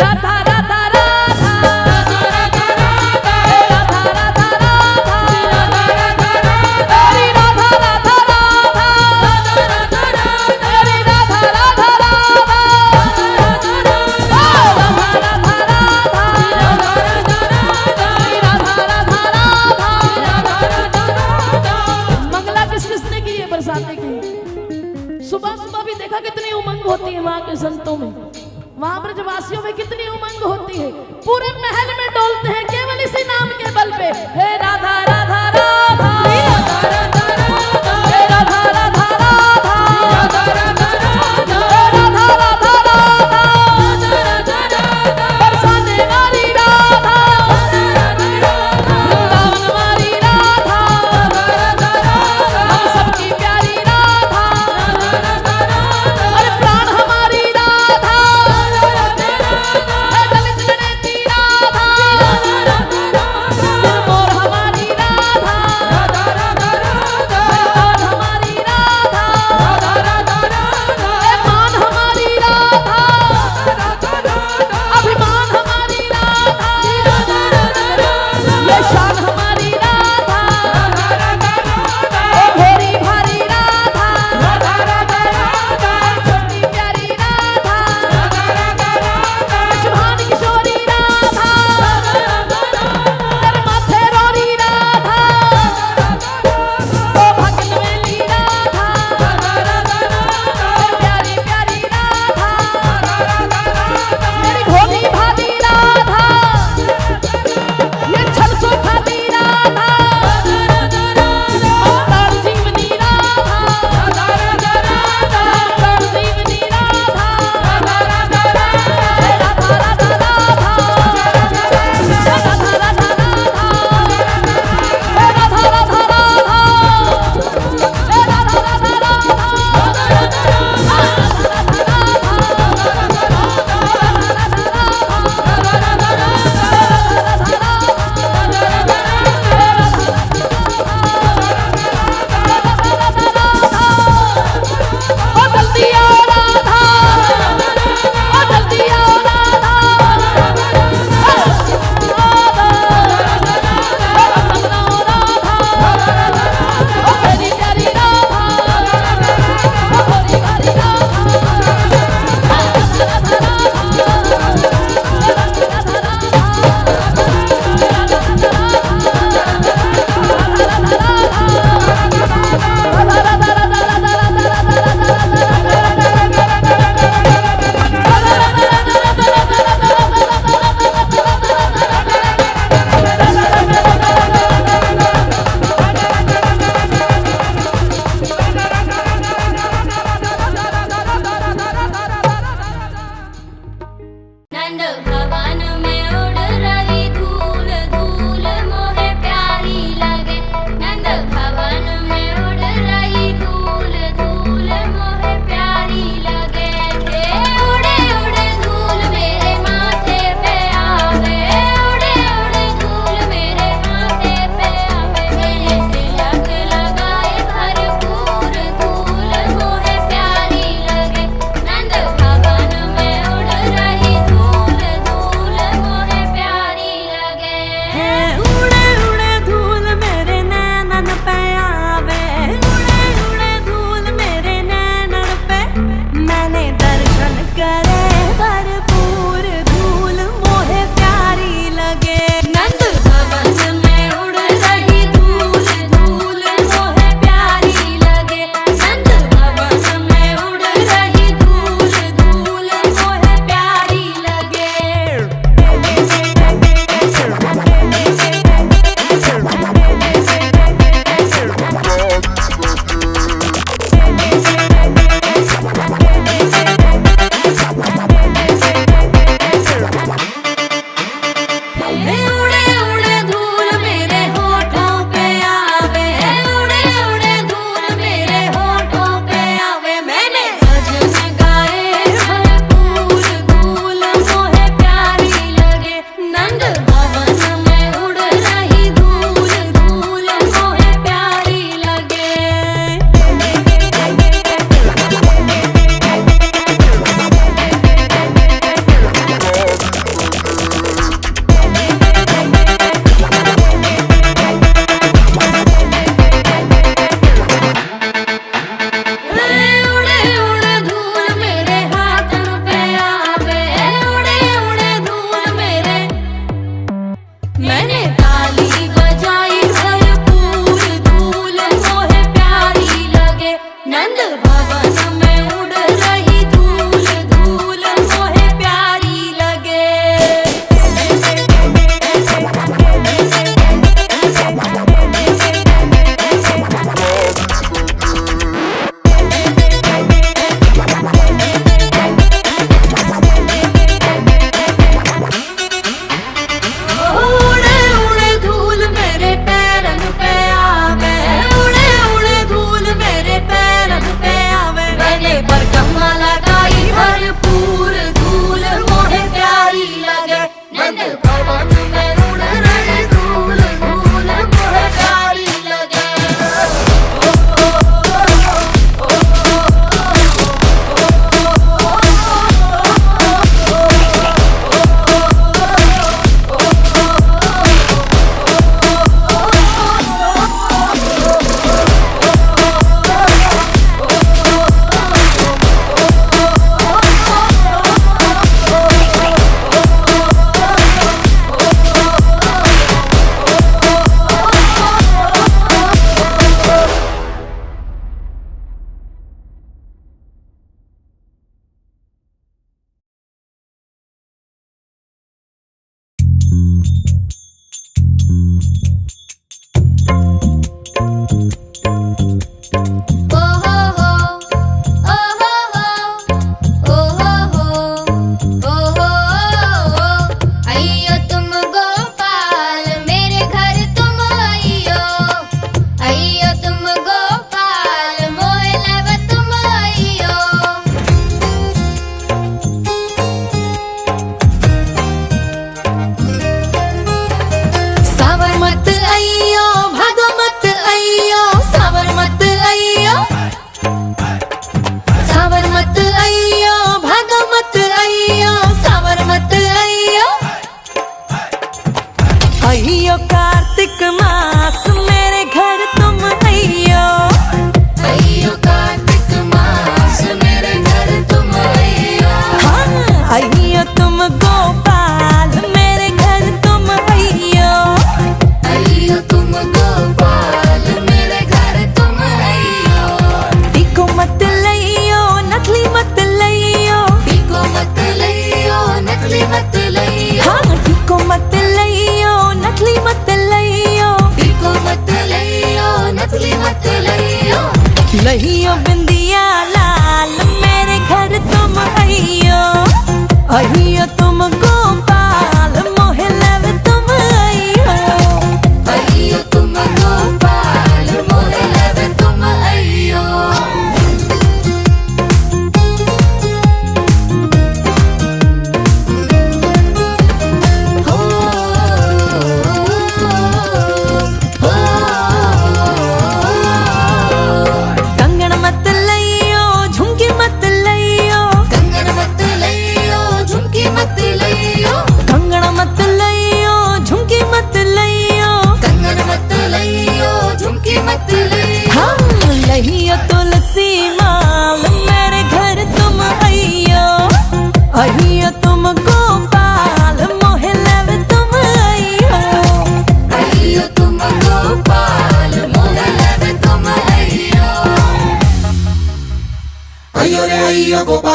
राधा राधा राधा सुबह सुबह भी देखा कितनी उमंग होती है वहां के संतों में, वहां ब्रजवासियों में कितनी उमंग होती है, पूरे महल में डोलते हैं केवल इसी नाम के बल पे, हे राधा राधा राधा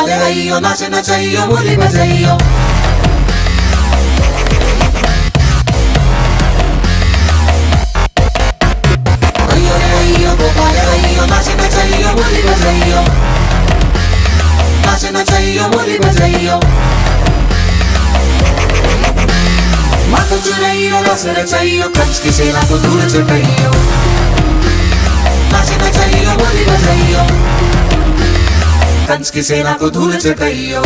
गोपाल आइयो नाच नचाइयो मुरली बजाइयो गोपाल आइयो नाच नचाइयो मुरली बजाइयो नाच नचाइयो मुरली बजाइयो माथा चुराइयो रस रचाइयो कंस की सेना को धूल चटाइयो नाच नचाइयो मुरली बजाइयो कंस की सेना को धूल चटाइयो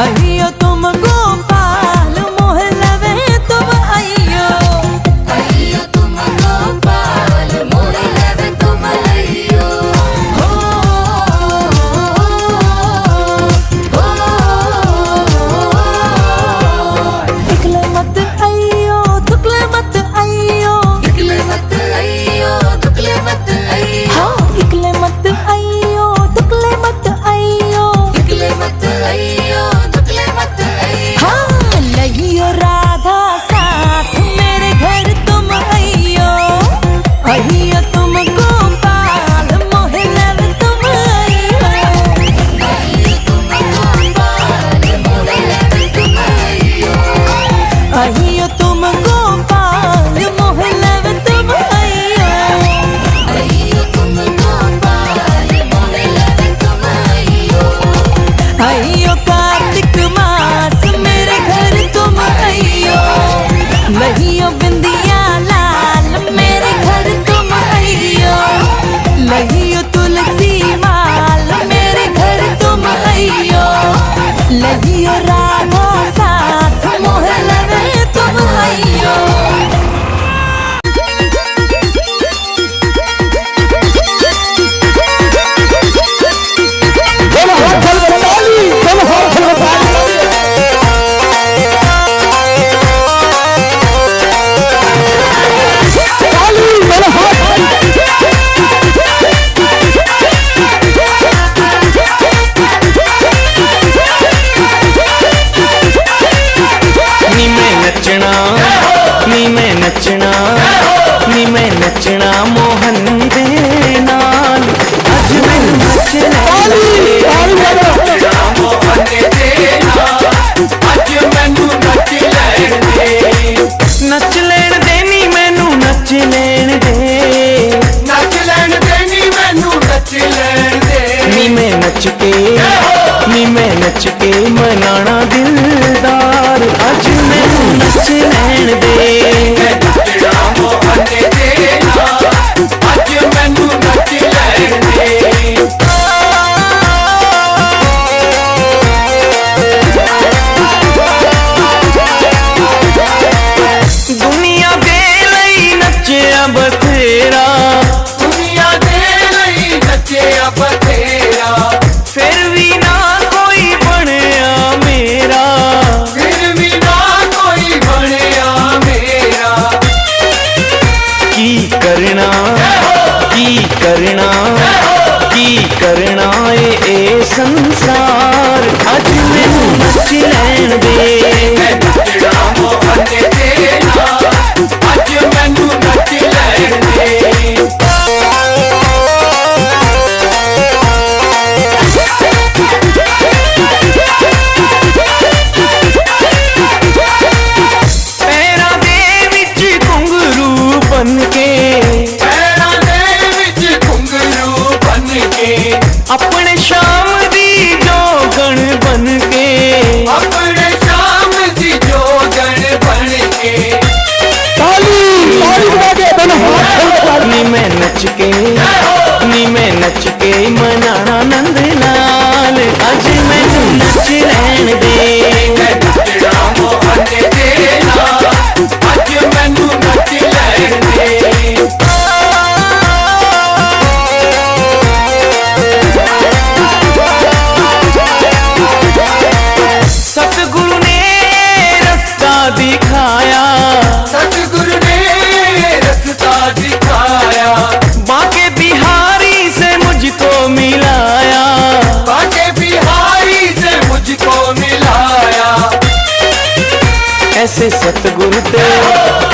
अहियो तुम गोपाल मोह लवे तुम अइयो अहियो तुम गोपाल मोह लवे तुम अइयो इकले मत अइयो दुकले मत अइयो इकले मत अइयो दुकले मत अइयो इकले मत अइयो दुकले मत अइयो इकले मत अइयो राधा साथ मेरे घर तुम अइयो अहियो तुम गोपाल मोह लव तुम अइयो अहियो तुम गोपाल मोह लव तुम अइयो अहियो तुम गोपाल मोह लव तुम अइयो अहियो तुम गोपाल मोह लव तुम अइयो अहियो कार्तिक मास मेरे घर तुम अइयो लहियो बिंदिया लाल मेरे घर तुम अइयो लहियो तुलसी माल मेरे घर तुम अइयो लहियो राधा साथ मोह लवे तुम अइयो नचना मोहन दे नाल अज मैं नचना मोहन दे नाल अज मैनू नच लैण दे नी मैनू नच लैण दे मैनू नच लैण दे नी मैं नच के मनाना दिलदार अज मैनू नच लैण दे दुनिया दे लई नचिया बथेरा दुनिया दे लई नचिया बथेरा फिर भी ना कोई बनया मेरा फिर भी ना कोई बनया मेरा की करना ए संसार अज मैनू नच लैण दे अज मैनू नच लैण दे पैरां दे विच घुंघरू बन के अपने शाम दी जोगण बन के अपने शाम दी जोगण बन के नी मैं नच के मनाना नंद लाल अज मैनू नच लैण दे अज मैनू नच लैण दे ऐसे सतगुरु ते,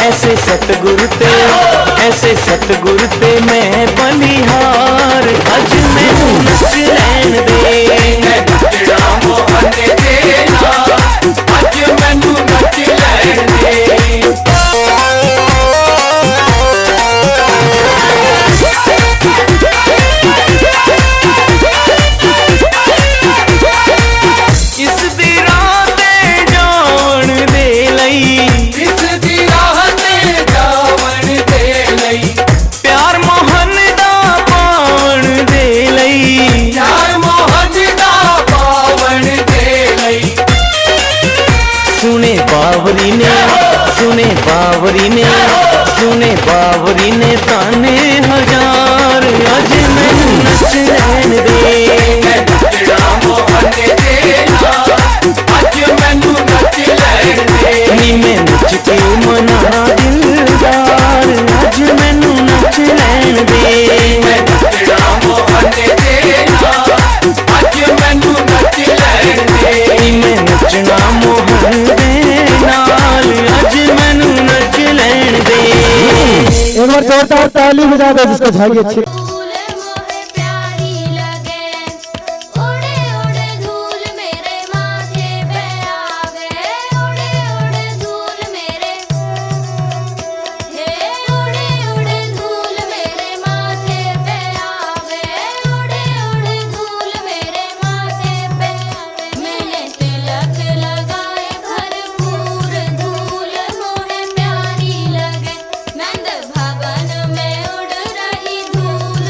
ऐसे सतगुरु ते, ऐसे सतगुरु ते मैं बलिहार। अज मैनू नच लैन दे, नचना मोहन दे नाल, अज मैनू नच लैन दे। इस दी राह ते जावन दे लई, इस दी राह ते जावन दे लई, प्यार मोहन दा पावन दे लई, प्यार मोहन दा पावन दे लई। सुने बावरी ने, सुने बावरी ने, सुने बावरी ने ताने हजार। अज मैनू नच लैन दे, नचना मोहन दे नाल, अज मैनू नच लैन दे। नी मैं नच के मनाना दिलदार, अज मैनू नच लैन दे, नचना मोहन दे नाल, अज मैनू नच लैन दे। नी मैं नचना मोहन दे नाल, अज मैनू नच लैन दे। एक बार जोरदार ताली बजा दो जिसको झागी अच्छी। धूल मोहे प्यारी लगे, उड़े उड़े धूल मेरे माथे पे आवे, उड़े उड़े धूल मेरे, हे उड़े उड़े धूल मेरे माथे पे आवे, उड़े उड़े धूल मेरे माथे पे आवे। मैंने तिलक लगाए भरपूर, धूल मोहे प्यारी लगे, नंद भवन में उड़ रही धूल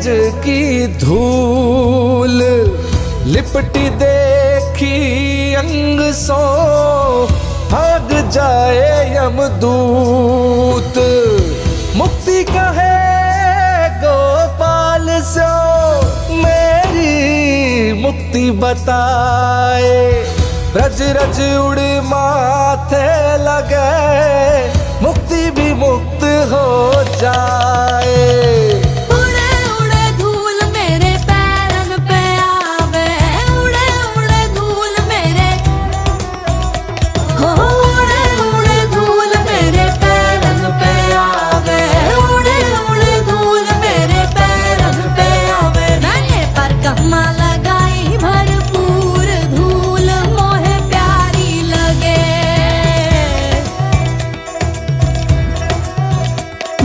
ब्रज की धूल लिपटी देखी अंग सो भाग जाए यमदूत। मुक्ति कहे गोपाल सो मेरी मुक्ति बताए। रज रज उड़ माथे लगे मुक्ति भी मुक्त हो जाए। उड़े उड़े धूल मेरे पैरन पे आवे, उड़े उड़े धूल मेरे, हो उड़े उड़े धूल मेरे पैरन पे आवे, उड़े उड़े धूल मेरे पैरन पे आवे। मैंने परिक्रमा लगाई भरपूर धूल मोहे प्यारी लगे।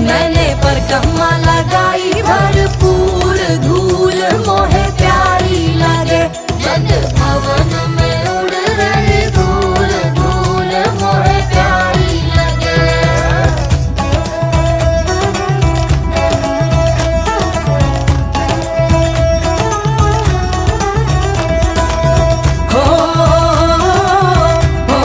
मैंने परिक्रमा लगाई भरपूर धूल मोहे प्यारी लगे। जग भवन में उड़ रही धूल धूल मोहे प्यारी लगे। हो हो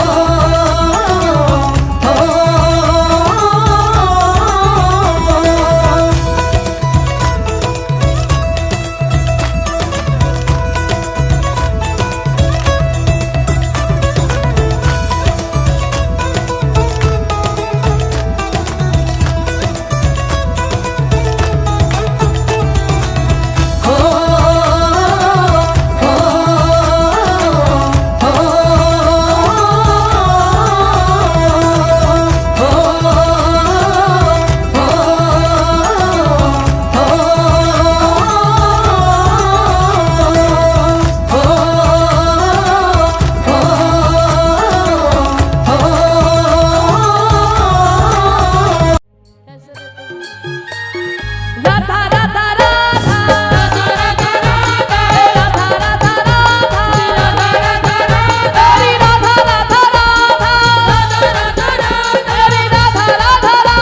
राधा राधा राधा राधा राधा राधा तेरी राधा राधा राधा तेरी राधा राधा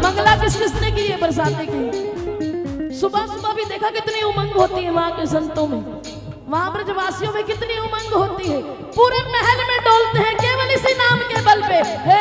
मंगला किस किसने की है बरसाते की। सुबह सुबह भी देखा कितनी उमंग होती है वहां के संतों में, वहां ब्रजवासियों में कितनी उमंग होती है। पूरे महल में डोलते हैं केवल इसी नाम के बल पे। हे